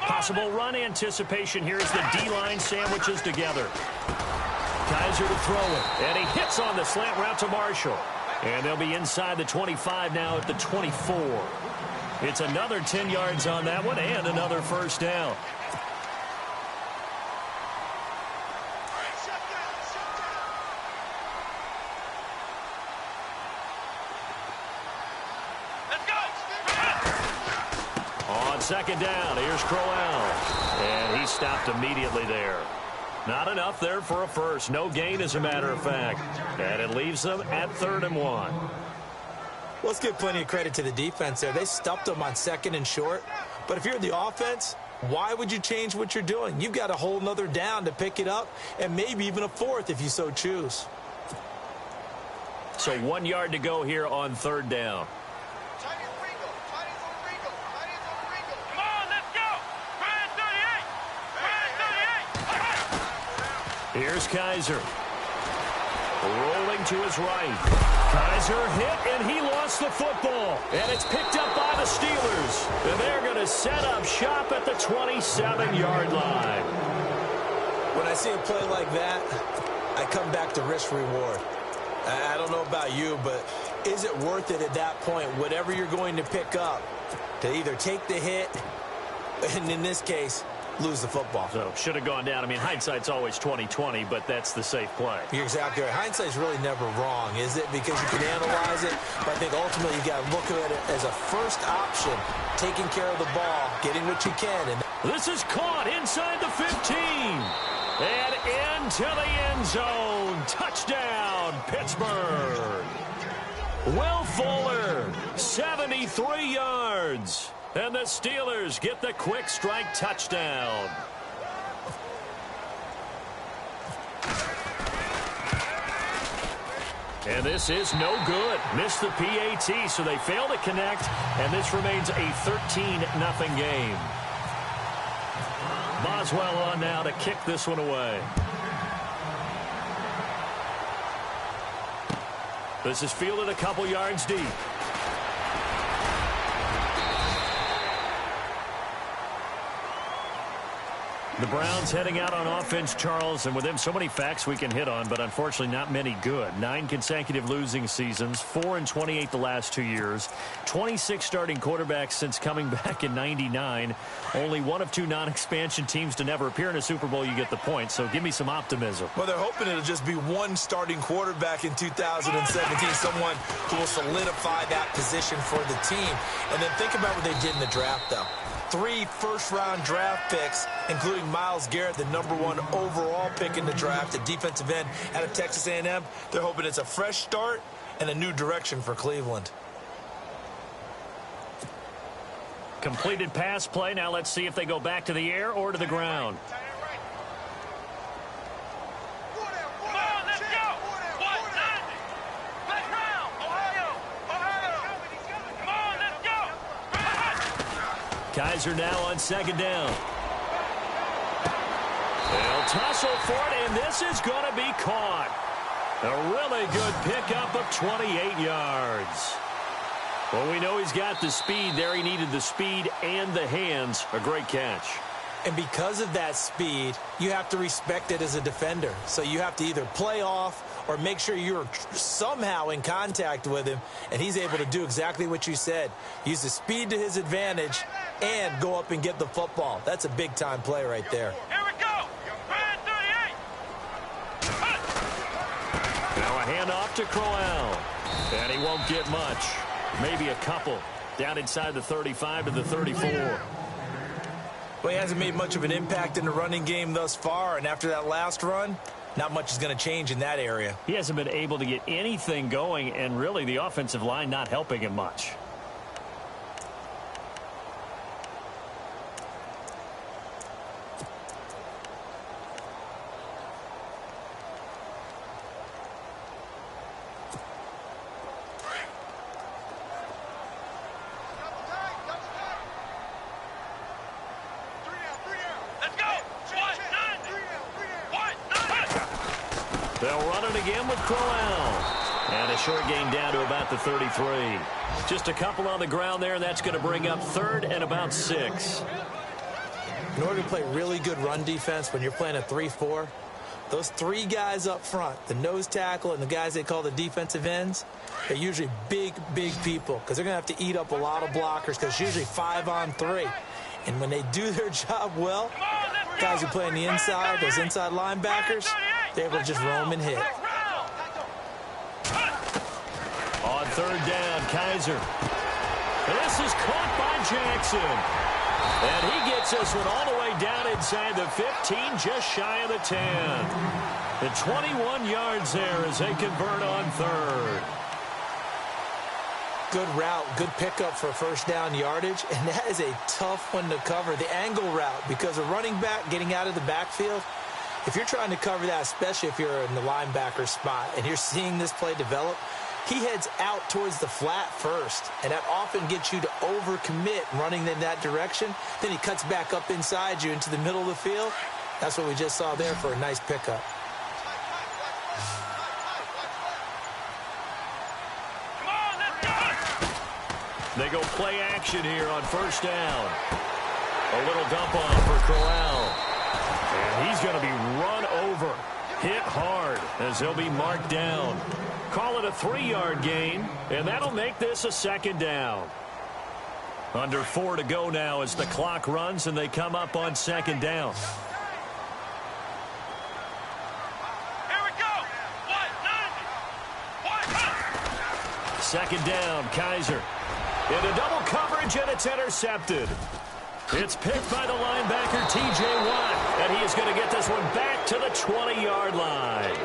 Possible run anticipation here as the D-line sandwiches together. Kaiser to throw it, and he hits on the slant route to Marshall. And they'll be inside the 25 now at the 24. It's another 10 yards on that one and another first down. On second down, here's Crowell. And he stopped immediately there. Not enough there for a first. No gain, as a matter of fact. And it leaves them at 3rd and 1. Let's give plenty of credit to the defense there. They stuffed them on 2nd and short. But if you're the offense, why would you change what you're doing? You've got a whole nother down to pick it up, and maybe even a 4th if you so choose. So 1 yard to go here on 3rd down. Here's Kaiser. Rolling to his right. Kaiser hit, and he lost the football. And it's picked up by the Steelers. And they're going to set up shop at the 27-yard line. When I see a play like that, I come back to risk-reward. I don't know about you, but is it worth it at that point, whatever you're going to pick up, to either take the hit, and in this case, lose the football? So, should have gone down. I mean, hindsight's always 20/20, but that's the safe play. You're exactly right. Hindsight's really never wrong, is it? Because you can analyze it, but I think ultimately you got to look at it as a first option, taking care of the ball, getting what you can. And this is caught inside the 15. And into the end zone. Touchdown, Pittsburgh. Will Fuller, 73 yards. And the Steelers get the quick strike touchdown. And this is no good. Missed the PAT, so they fail to connect. And this remains a 13-0 game. Boswell on now to kick this one away. This is fielded a couple yards deep. The Browns heading out on offense, Charles, and with them so many facts we can hit on, but unfortunately not many good. 9 consecutive losing seasons, 4-28 the last 2 years, 26 starting quarterbacks since coming back in '99. Only one of 2 non-expansion teams to never appear in a Super Bowl. You get the point, so give me some optimism. Well, they're hoping it'll just be one starting quarterback in 2017, someone who will solidify that position for the team. And then think about what they did in the draft, though. 3 first-round draft picks, including Myles Garrett, the #1 overall pick in the draft, a defensive end out of Texas A&M. They're hoping it's a fresh start and a new direction for Cleveland. Completed pass play. Now let's see if they go back to the air or to the ground. Kaiser now on second down. They'll tussle for it, and this is going to be caught. A really good pickup of 28 yards. Well, we know he's got the speed there. He needed the speed and the hands. A great catch. And because of that speed, you have to respect it as a defender. So you have to either play off or make sure you're somehow in contact with him, and he's able to do exactly what you said. Use the speed to his advantage and go up and get the football. That's a big-time play right there. Here we go. Now a handoff to Crowell. And he won't get much. Maybe a couple. Down inside the 35 to the 34. Well, he hasn't made much of an impact in the running game thus far, and after that last run, not much is going to change in that area. He hasn't been able to get anything going, and really the offensive line not helping him much. They'll run it again with Crowell. And a short gain down to about the 33. Just a couple on the ground there, and that's going to bring up 3rd and about 6. In order to play really good run defense when you're playing a 3-4, those three guys up front, the nose tackle and the guys they call the defensive ends, they're usually big, big people because they're going to have to eat up a lot of blockers because it's usually 5-on-3. And when they do their job well, guys who play on the inside, those inside linebackers, they're able to just roam and hit. On third down, Kaiser. This is caught by Jackson. And he gets this one all the way down inside the 15, just shy of the 10. The 21 yards there as they convert on third. Good route, good pickup for first down yardage, and that is a tough one to cover, the angle route, because a running back getting out of the backfield, if you're trying to cover that, especially if you're in the linebacker spot and you're seeing this play develop, he heads out towards the flat first, and that often gets you to overcommit running in that direction. Then he cuts back up inside you into the middle of the field. That's what we just saw there for a nice pickup. They go play action here on first down. A little dump off for Corral. And he's going to be run over, hit hard as he'll be marked down. Call it a 3-yard gain, and that'll make this a second down. Under 4 to go now as the clock runs and they come up on second down. Here we go. Second down, Kaiser. Into double coverage, and it's intercepted. It's picked by the linebacker, T.J. Watt, and he is going to get this one back to the 20-yard line.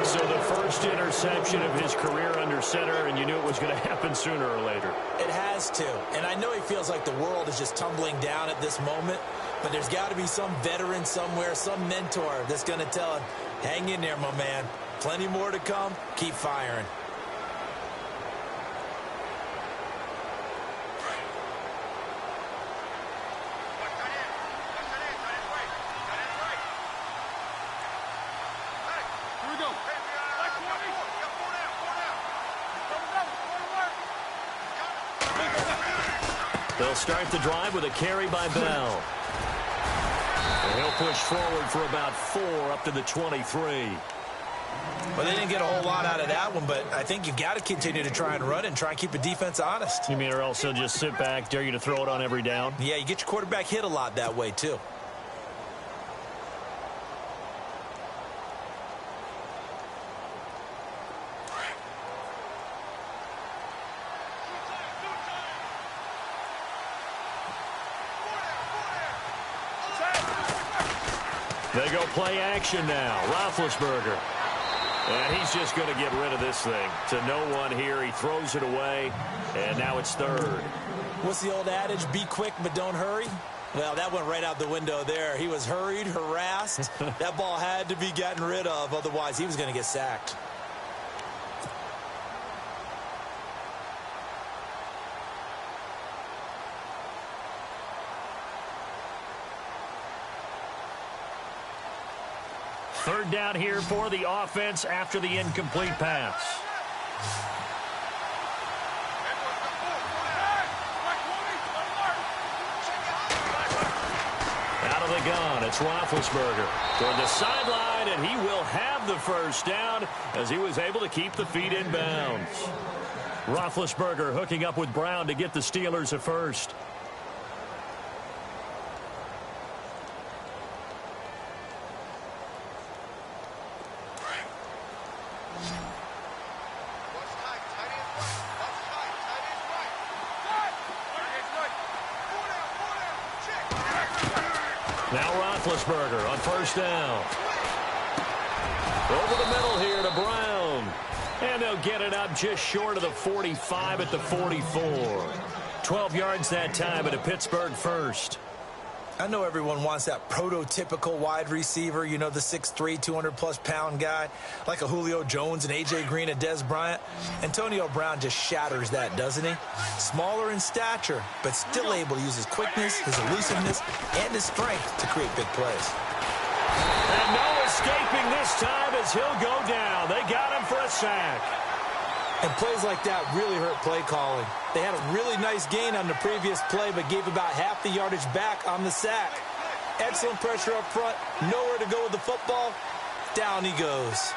So the first interception of his career under center, and you knew it was going to happen sooner or later. It has to, and I know he feels like the world is just tumbling down at this moment, but there's got to be some veteran somewhere, some mentor that's going to tell him, hang in there, my man. Plenty more to come. Keep firing. They'll start the drive with a carry by Bell. And he'll push forward for about 4 up to the 23. Well, they didn't get a whole lot out of that one, but I think you've got to continue to try and run and try and keep the defense honest. You mean or else he'll just sit back, dare you to throw it on every down? Yeah, you get your quarterback hit a lot that way, too. They go play action now. Roethlisberger. And he's just going to get rid of this thing. To no one here. He throws it away. And now it's third. What's the old adage? Be quick, but don't hurry. Well, that went right out the window there. He was hurried, harassed. That ball had to be gotten rid of. Otherwise, he was going to get sacked. Third down here for the offense after the incomplete pass. Out of the gun, it's Roethlisberger toward the sideline, and he will have the first down as he was able to keep the feet in bounds. Roethlisberger hooking up with Brown to get the Steelers a first. Now Roethlisberger on first down. Over the middle here to Brown. And they'll get it up just short of the 45 at the 44. 12 yards that time at a Pittsburgh first. I know everyone wants that prototypical wide receiver, you know, the 6'3", 200-plus pound guy, like a Julio Jones and A.J. Green and Des Bryant. Antonio Brown just shatters that, doesn't he? Smaller in stature, but still able to use his quickness, his elusiveness, and his strength to create big plays. And no escaping this time as he'll go down. They got him for a sack. And plays like that really hurt play calling. They had a really nice gain on the previous play, but gave about half the yardage back on the sack. Excellent pressure up front. Nowhere to go with the football. Down he goes.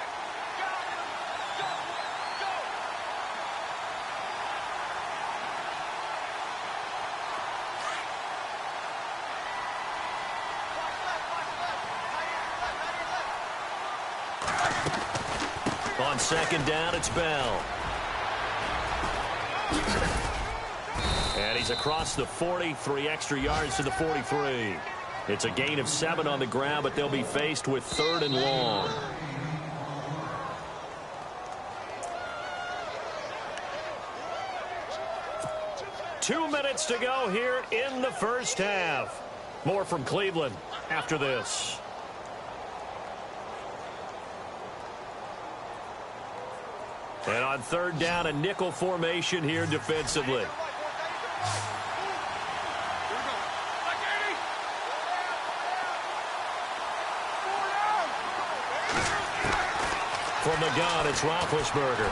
On second down, it's Bell. And he's across the 40, 3 extra yards to the 43. It's a gain of 7 on the ground, but they'll be faced with 3rd and long. Two minutes to go here in the first half. More from Cleveland after this. And on 3rd down, a nickel formation here defensively. From the gun, it's Roethlisberger.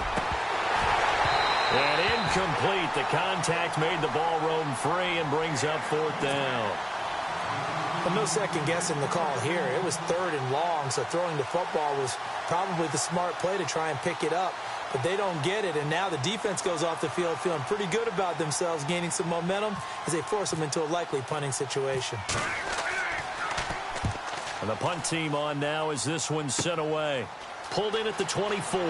And incomplete. The contact made the ball roam free and brings up 4th down. Well, no second guessing the call here. It was 3rd and long, so throwing the football was probably the smart play to try and pick it up. But they don't get it, and now the defense goes off the field feeling pretty good about themselves, gaining some momentum as they force them into a likely punting situation. And the punt team on now as this one sent away. Pulled in at the 24.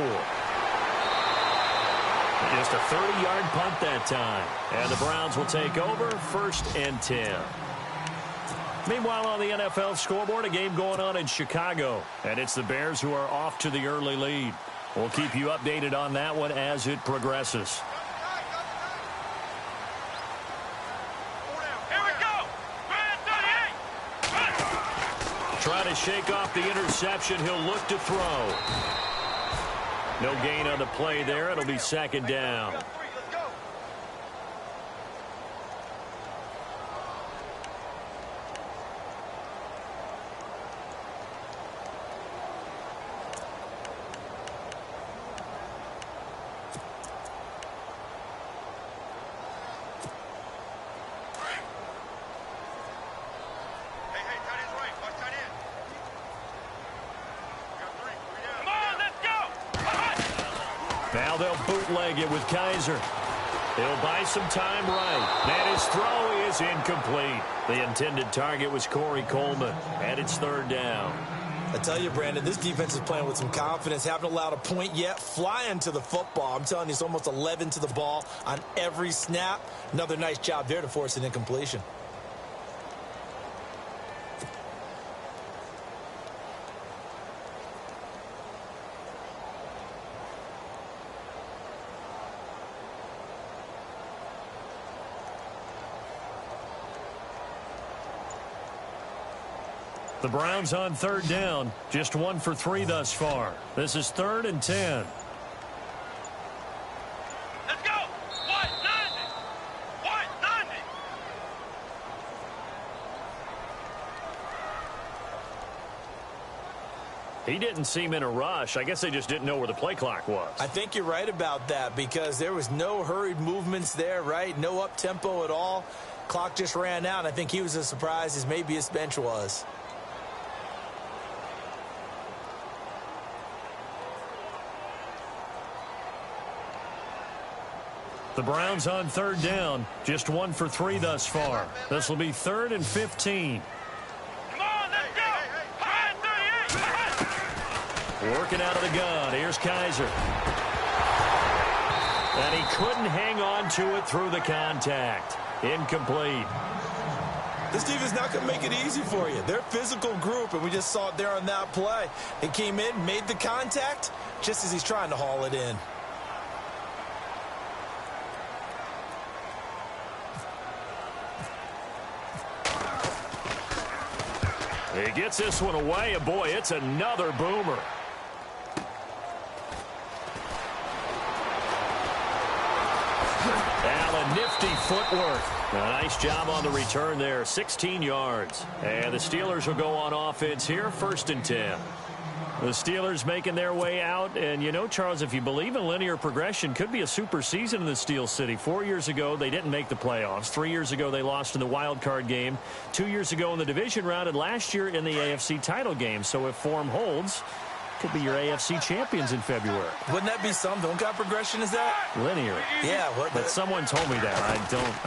Just a 30-yard punt that time. And the Browns will take over 1st and 10. Meanwhile, on the NFL scoreboard, a game going on in Chicago. And it's the Bears who are off to the early lead. We'll keep you updated on that one as it progresses. Here we go. Trying to shake off the interception. He'll look to throw. No gain on the play there. It'll be 2nd down. Now they'll bootleg it with Kaiser. He'll buy some time right. And his throw is incomplete. The intended target was Corey Coleman. And it's 3rd down. I tell you, Brandon, this defense is playing with some confidence. Haven't allowed a point yet. Flying to the football. I'm telling you, it's almost 11 to the ball on every snap. Another nice job there to force an incompletion. The Browns on 3rd down. Just 1 for 3 thus far. This is 3rd and 10. Let's go. 190. 190. He didn't seem in a rush. I guess they just didn't know where the play clock was. I think you're right about that because there was no hurried movements there, right? No up-tempo at all. Clock just ran out. I think he was as surprised as maybe his bench was. The Browns on 3rd down. Just 1 for 3 thus far. This will be 3rd and 15. Come on, let's go. 538. Working out of the gun. Here's Kaiser. And he couldn't hang on to it through the contact. Incomplete. This defense is not going to make it easy for you. They're a physical group, and we just saw it there on that play. It came in, made the contact, just as he's trying to haul it in. He gets this one away, and boy, it's another boomer. Allen, nifty footwork. A nice job on the return there, 16 yards. And the Steelers will go on offense here, 1st and 10. The Steelers making their way out. And, you know, Charles, if you believe in linear progression, could be a super season in the Steel City. 4 years ago, they didn't make the playoffs. 3 years ago, they lost in the wild card game. 2 years ago in the division round, and last year in the AFC title game. So if form holds, could be your AFC champions in February. Wouldn't that be something? What kind of progression is that? Linear. Yeah. But someone told me that.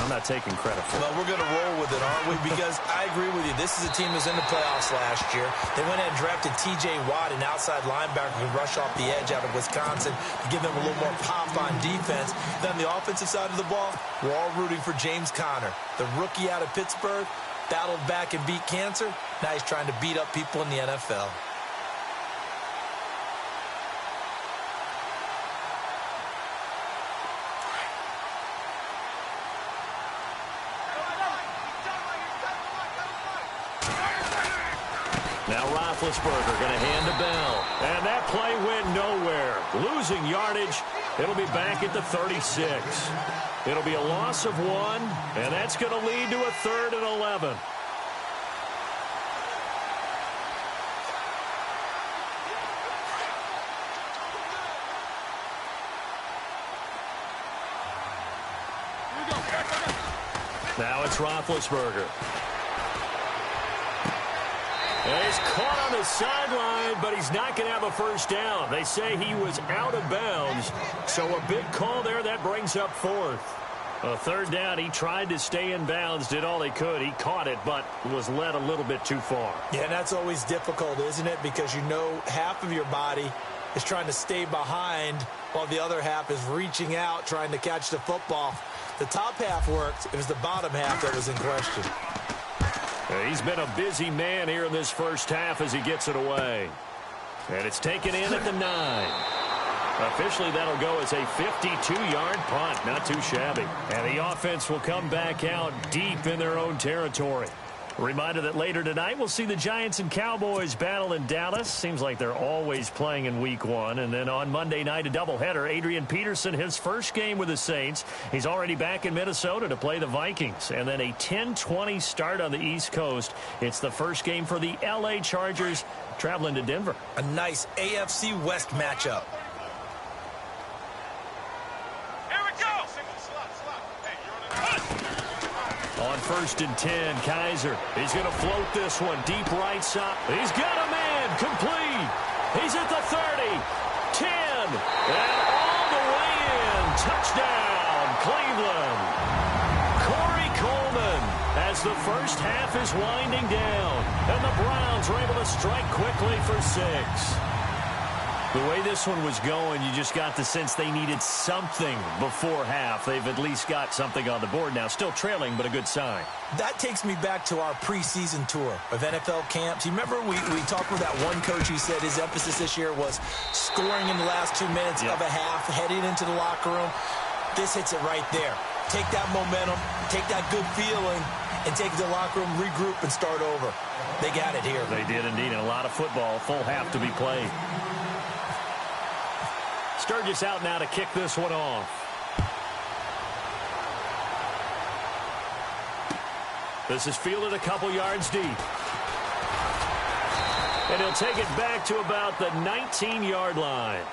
I'm not taking credit for it. Well, we're going to roll with it, aren't we? Because I agree with you. This is a team that was in the playoffs last year. They went ahead and drafted T.J. Watt, an outside linebacker who can rush off the edge out of Wisconsin to give them a little more pop on defense. Then on the offensive side of the ball, we're all rooting for James Conner, the rookie out of Pittsburgh, battled back and beat cancer. Now he's trying to beat up people in the NFL. Now Roethlisberger going to hand to Bell. And that play went nowhere. Losing yardage. It'll be back at the 36. It'll be a loss of 1, and that's going to lead to a 3rd and 11. Now it's Roethlisberger. And he's caught on the sideline, but he's not going to have a first down. They say he was out of bounds, so a big call there. That brings up 4th. A 3rd down, he tried to stay in bounds, did all he could. He caught it, but was led a little bit too far. Yeah, and that's always difficult, isn't it? Because you know half of your body is trying to stay behind while the other half is reaching out, trying to catch the football. The top half worked. It was the bottom half that was in question. He's been a busy man here in this first half as he gets it away. And it's taken in at the 9. Officially, that'll go as a 52-yard punt. Not too shabby. And the offense will come back out deep in their own territory. A reminder that later tonight we'll see the Giants and Cowboys battle in Dallas. Seems like they're always playing in week 1. And then on Monday night, a doubleheader. Adrian Peterson, his first game with the Saints. He's already back in Minnesota to play the Vikings. And then a 10:20 start on the East Coast. It's the first game for the L.A. Chargers traveling to Denver. A nice AFC West matchup. Here we go. On 1st and 10, Kaiser. He's going to float this one deep right side. He's got a man complete. He's at the 30, 10, and all the way in. Touchdown, Cleveland. Corey Coleman as the first half is winding down, and the Browns are able to strike quickly for 6. The way this one was going, you just got the sense they needed something before half. They've at least got something on the board now. Still trailing, but a good sign. That takes me back to our preseason tour of NFL camps. You remember we talked with that one coach who said his emphasis this year was scoring in the last 2 minutes of a half, heading into the locker room. This hits it right there. Take that momentum, take that good feeling, and take it to the locker room, regroup, and start over. They got it here. They did indeed, and a lot of football, full half to be played. Sturgis out now to kick this one off. This is fielded a couple yards deep. And he'll take it back to about the 19-yard line.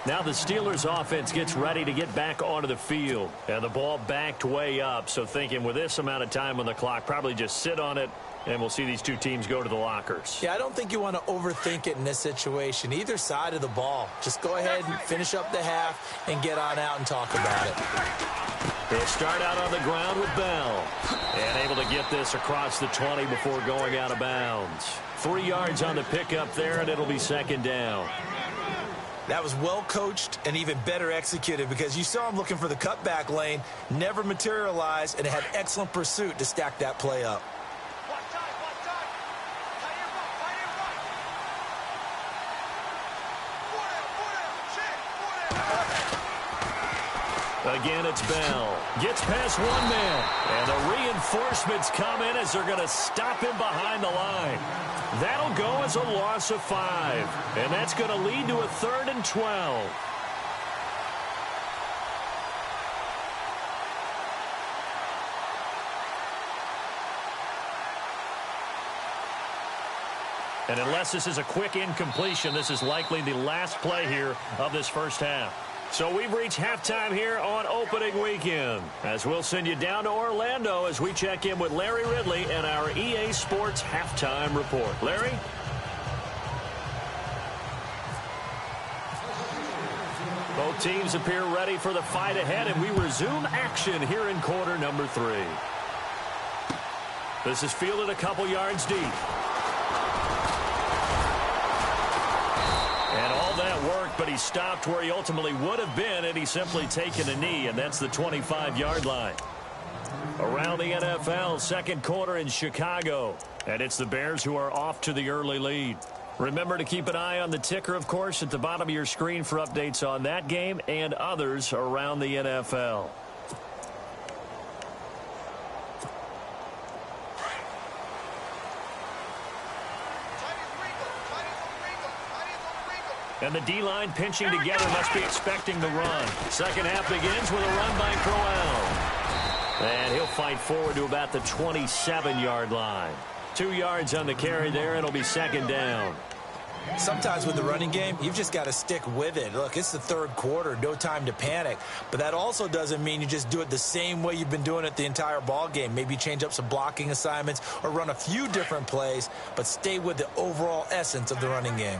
Now the Steelers offense gets ready to get back onto the field. And the ball backed way up. So thinking with this amount of time on the clock, probably just sit on it. And we'll see these two teams go to the lockers. Yeah, I don't think you want to overthink it in this situation. Either side of the ball. Just go ahead and finish up the half and get on out and talk about it. They'll start out on the ground with Bell. And able to get this across the 20 before going out of bounds. 3 yards on the pickup there, and it'll be 2nd down. That was well coached and even better executed because you saw him looking for the cutback lane, never materialized, and had excellent pursuit to stack that play up. Again, it's Bell. Gets past one man. And the reinforcements come in as they're going to stop him behind the line. That'll go as a loss of 5. And that's going to lead to a 3rd and 12. And unless this is a quick incompletion, this is likely the last play here of this first half. So we've reached halftime here on opening weekend, as we'll send you down to Orlando as we check in with Larry Ridley and our EA Sports Halftime Report. Larry? Both teams appear ready for the fight ahead, and we resume action here in quarter number 3. This is fielded a couple yards deep. And all that work, but he stopped where he ultimately would have been had he simply taken a knee, and that's the 25-yard line. Around the NFL, second quarter in Chicago, and it's the Bears who are off to the early lead. Remember to keep an eye on the ticker, of course, at the bottom of your screen for updates on that game and others around the NFL. And the D-line pinching together must be expecting the run. Second half begins with a run by Crowell. And he'll fight forward to about the 27-yard line. 2 yards on the carry there. It'll be second down. Sometimes with the running game, you've just got to stick with it. Look, it's the third quarter, no time to panic. But that also doesn't mean you just do it the same way you've been doing it the entire ball game. Maybe change up some blocking assignments or run a few different plays, but stay with the overall essence of the running game.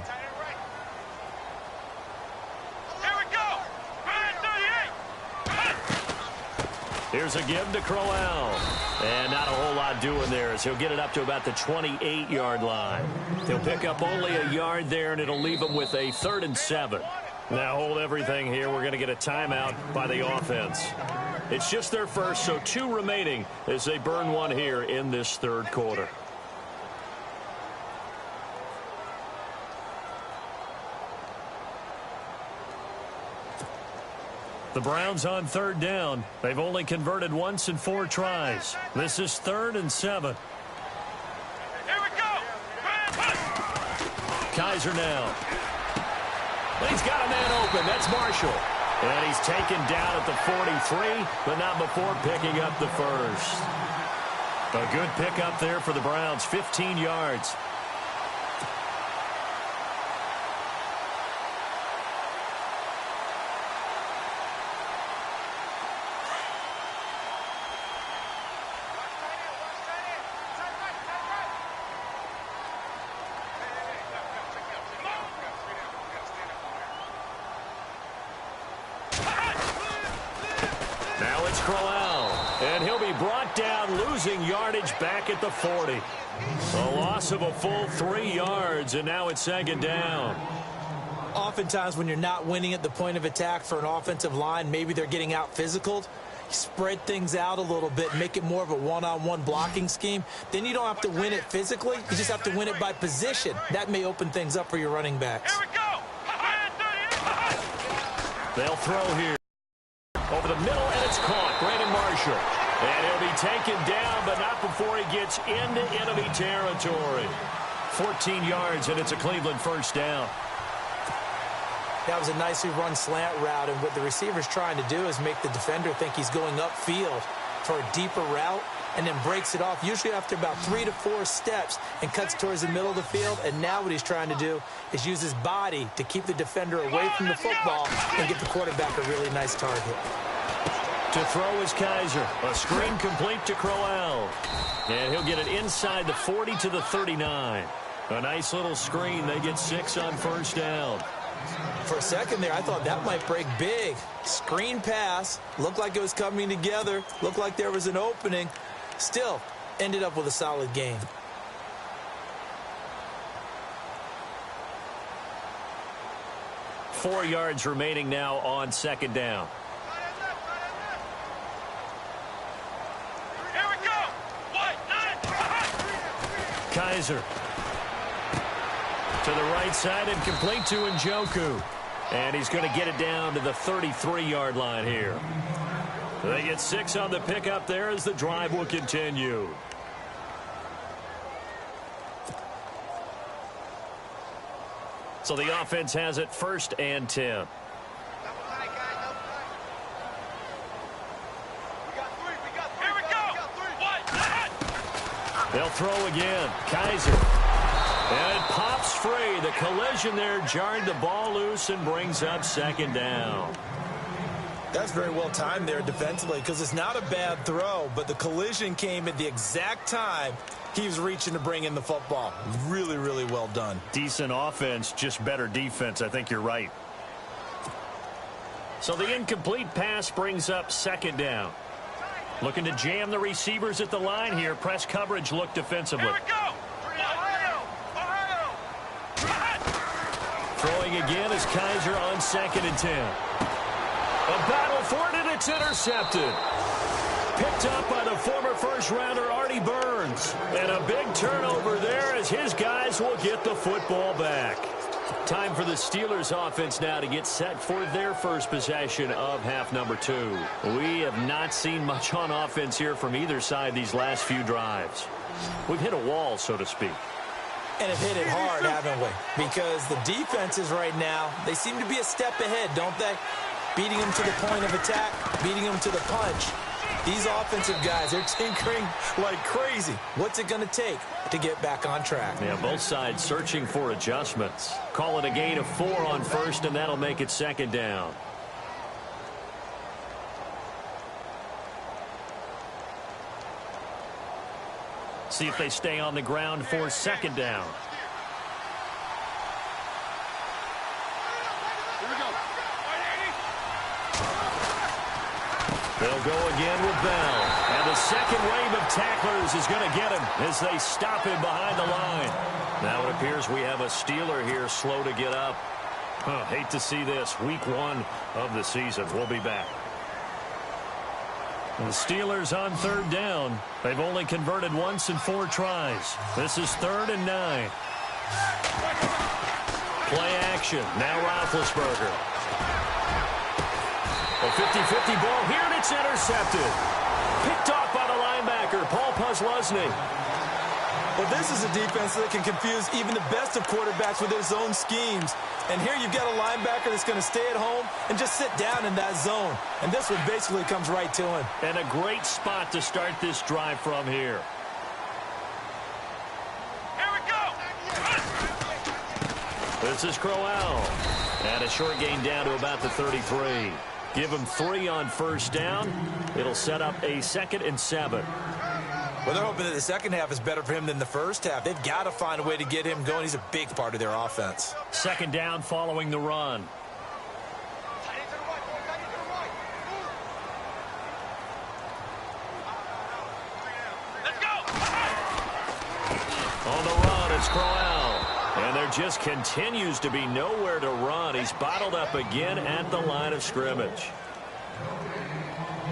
Here's a give to Crowell. And not a whole lot doing there as he'll get it up to about the 28-yard line. He'll pick up only a yard there, and it'll leave him with a 3rd and 7. Now hold everything here. We're going to get a timeout by the offense. It's just their first, so 2 remaining as they burn one here in this third quarter. The Browns on third down. They've only converted once in 4 tries. This is 3rd and 7. Here we go. Kaiser now. He's got a man open. That's Marshall. And he's taken down at the 43, but not before picking up the first. A good pickup there for the Browns, 15 yards. Losing yardage back at the 40. A loss of a full 3 yards, and now it's second down. Oftentimes when you're not winning at the point of attack for an offensive line, maybe they're getting out physical. Spread things out a little bit, make it more of a one-on-one blocking scheme. Then you don't have to win it physically. You just have to win it by position. That may open things up for your running backs. Here we go. They'll throw here. Over the middle, and it's caught. Brandon Marshall. And he'll be taken down, but not before he gets into enemy territory. 14 yards, and it's a Cleveland first down. That was a nicely run slant route, and what the receiver's trying to do is make the defender think he's going upfield for a deeper route, and then breaks it off, usually after about 3 to 4 steps, and cuts towards the middle of the field. And now what he's trying to do is use his body to keep the defender away from the football and get the quarterback a really nice target. To throw is Kaiser. A screen complete to Crowell. And he'll get it inside the 40 to the 39. A nice little screen. They get 6 on first down. For a second there, I thought that might break big. Screen pass. Looked like it was coming together. Looked like there was an opening. Still, ended up with a solid gain. Four yards remaining now on second down. Kaiser to the right side and complete to Njoku. And he's going to get it down to the 33-yard line here. They get 6 on the pickup there as the drive will continue. So the offense has it 1st and 10. They'll throw again. Kaiser. And it pops free. The collision there jarred the ball loose and brings up second down. That's very well timed there defensively because it's not a bad throw, but the collision came at the exact time he was reaching to bring in the football. Really, really well done. Decent offense, just better defense. I think you're right. So the incomplete pass brings up second down. Looking to jam the receivers at the line here. Press coverage look defensively. Here we go. Ohio. Throwing again is Kaiser on 2nd and 10. A battle for it, and it's intercepted. Picked up by the former first-rounder Artie Burns. And a big turnover there as his guys will get the football back. Time for the Steelers offense now to get set for their first possession of half number 2. We have not seen much on offense here from either side these last few drives. We've hit a wall, so to speak. And have hit it hard, haven't we? Because the defenses right now, they seem to be a step ahead, don't they? Beating them to the point of attack, beating them to the punch. These offensive guys, they're tinkering like crazy. What's it going to take to get back on track? Yeah, both sides searching for adjustments. Call it a gain of 4 on first, and that'll make it second down. See if they stay on the ground for second down. They'll go again with Bell. And the second wave of tacklers is going to get him as they stop him behind the line. Now it appears we have a Steeler here slow to get up. Hate to see this. Week 1 of the season. We'll be back. The Steelers on 3rd down. They've only converted once in 4 tries. This is 3rd and 9. Play action. Now Roethlisberger. A 50-50 ball here, and it's intercepted. Picked off by the linebacker, Paul Posluszny. Well, this is a defense that can confuse even the best of quarterbacks with their zone schemes. And here you've got a linebacker that's going to stay at home and just sit down in that zone. And this one basically comes right to him. And a great spot to start this drive from here. Here we go. This is Crowell. And a short gain down to about the 33. Give him 3 on first down. It'll set up a 2nd and 7. Well, they're hoping that the second half is better for him than the first half. They've got to find a way to get him going. He's a big part of their offense. Second down following the run. Let's go. On the run, it's Crowell. And there just continues to be nowhere to run. He's bottled up again at the line of scrimmage.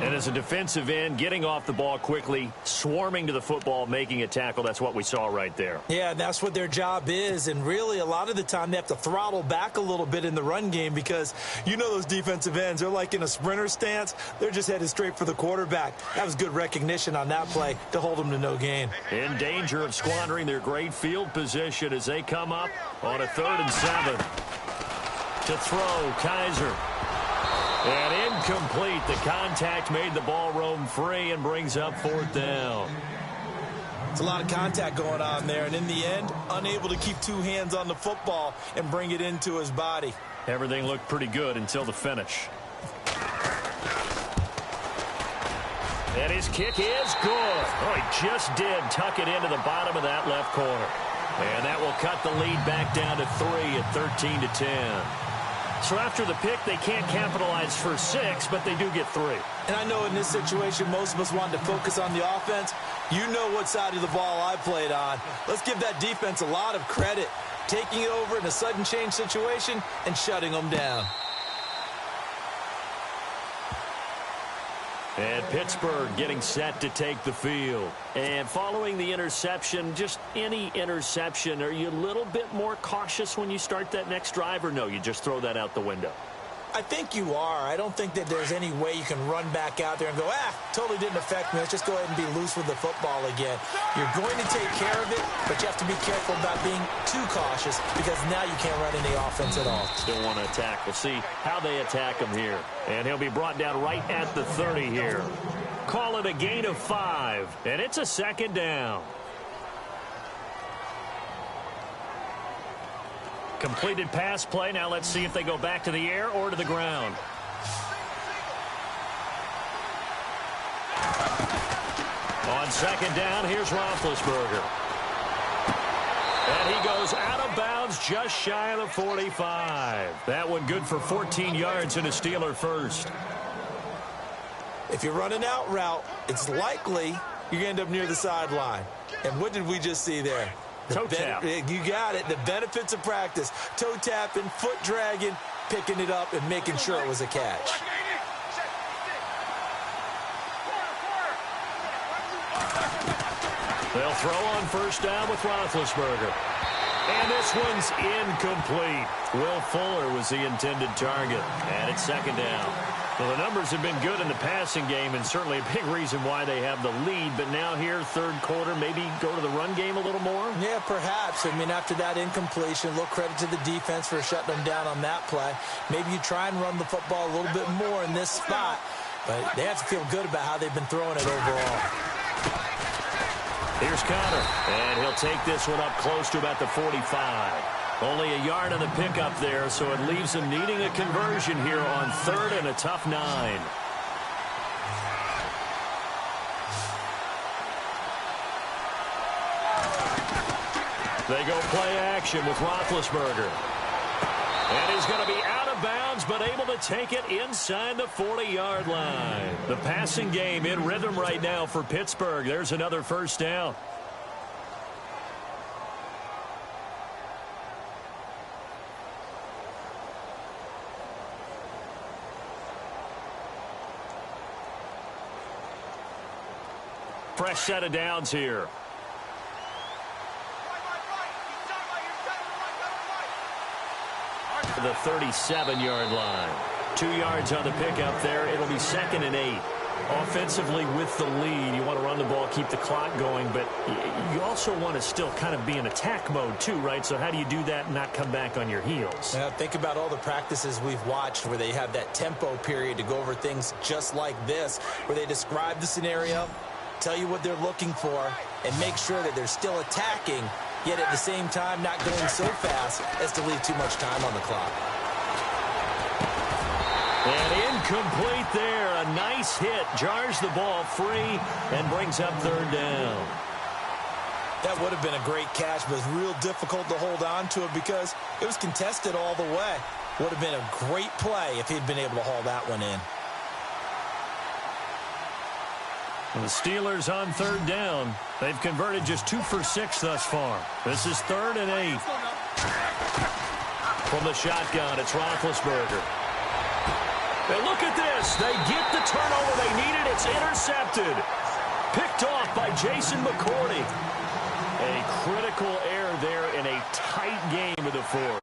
And as a defensive end, getting off the ball quickly, swarming to the football, making a tackle, that's what we saw right there. Yeah, that's what their job is. And really, a lot of the time, they have to throttle back a little bit in the run game because you know those defensive ends, they're like in a sprinter stance. They're just headed straight for the quarterback. That was good recognition on that play to hold them to no gain. In danger of squandering their great field position as they come up on a 3rd and 7. To throw, Kaiser. And incomplete. The contact made the ball roam free and brings up 4th down. It's a lot of contact going on there, and in the end, unable to keep 2 hands on the football and bring it into his body. Everything looked pretty good until the finish. And his kick is good. Oh, he just did tuck it into the bottom of that left corner. And that will cut the lead back down to 3 at 13-10. So after the pick, they can't capitalize for 6, but they do get 3. And I know in this situation, most of us wanted to focus on the offense. You know what side of the ball I played on. Let's give that defense a lot of credit, taking it over in a sudden change situation and shutting them down. And Pittsburgh getting set to take the field. And following the interception, just any interception, are you a little bit more cautious when you start that next drive, or no, you just throw that out the window? I think you are. I don't think that there's any way you can run back out there and go, totally didn't affect me. Let's just go ahead and be loose with the football again. You're going to take care of it, but you have to be careful about being too cautious because now you can't run any offense at all. Still want to attack. We'll see how they attack him here. And he'll be brought down right at the 30 here. Call it a gain of 5, and it's a 2nd down. completed pass play. Now let's see if they go back to the air or to the ground. On second down, here's Roethlisberger. And he goes out of bounds just shy of the 45. That one good for 14 yards and a Steeler first. If you're running out route, it's likely you're going to end up near the sideline. And what did we just see there? Toe tap. You got it. The benefits of practice. Toe tapping, foot dragging, picking it up, and making sure it was a catch. They'll throw on first down with Roethlisberger. And this one's incomplete. Will Fuller was the intended target. And it's second down. Well, the numbers have been good in the passing game, and certainly a big reason why they have the lead. But now here, third quarter, maybe go to the run game a little more? Yeah, perhaps. I mean, after that incompletion, a little credit to the defense for shutting them down on that play. Maybe you try and run the football a little bit more in this spot. But they have to feel good about how they've been throwing it overall. Here's Connor, and he'll take this one up close to about the 45. Only a yard on the pickup there, so it leaves him needing a conversion here on third and a tough 9. They go play action with Roethlisberger. And he's going to be out of bounds, but able to take it inside the 40-yard line. The passing game in rhythm right now for Pittsburgh. There's another first down. Fresh set of downs here. The 37-yard line. 2 yards on the pickup there. It'll be second and 8. Offensively with the lead, you want to run the ball, keep the clock going, but you also want to still kind of be in attack mode too, right? So how do you do that and not come back on your heels? Now, think about all the practices we've watched where they have that tempo period to go over things just like this, where they describe the scenario, tell you what they're looking for, and make sure that they're still attacking, yet at the same time not going so fast as to leave too much time on the clock. And incomplete there. A nice hit. Jars the ball free and brings up third down. That would have been a great catch, but it's real difficult to hold on to it because it was contested all the way. Would have been a great play if he'd been able to haul that one in. The Steelers on third down. They've converted just 2 for 6 thus far. This is third and 8. From the shotgun, it's Roethlisberger. And look at this. They get the turnover they needed. It's intercepted. Picked off by Jason McCourty. A critical error there in a tight game with the 4.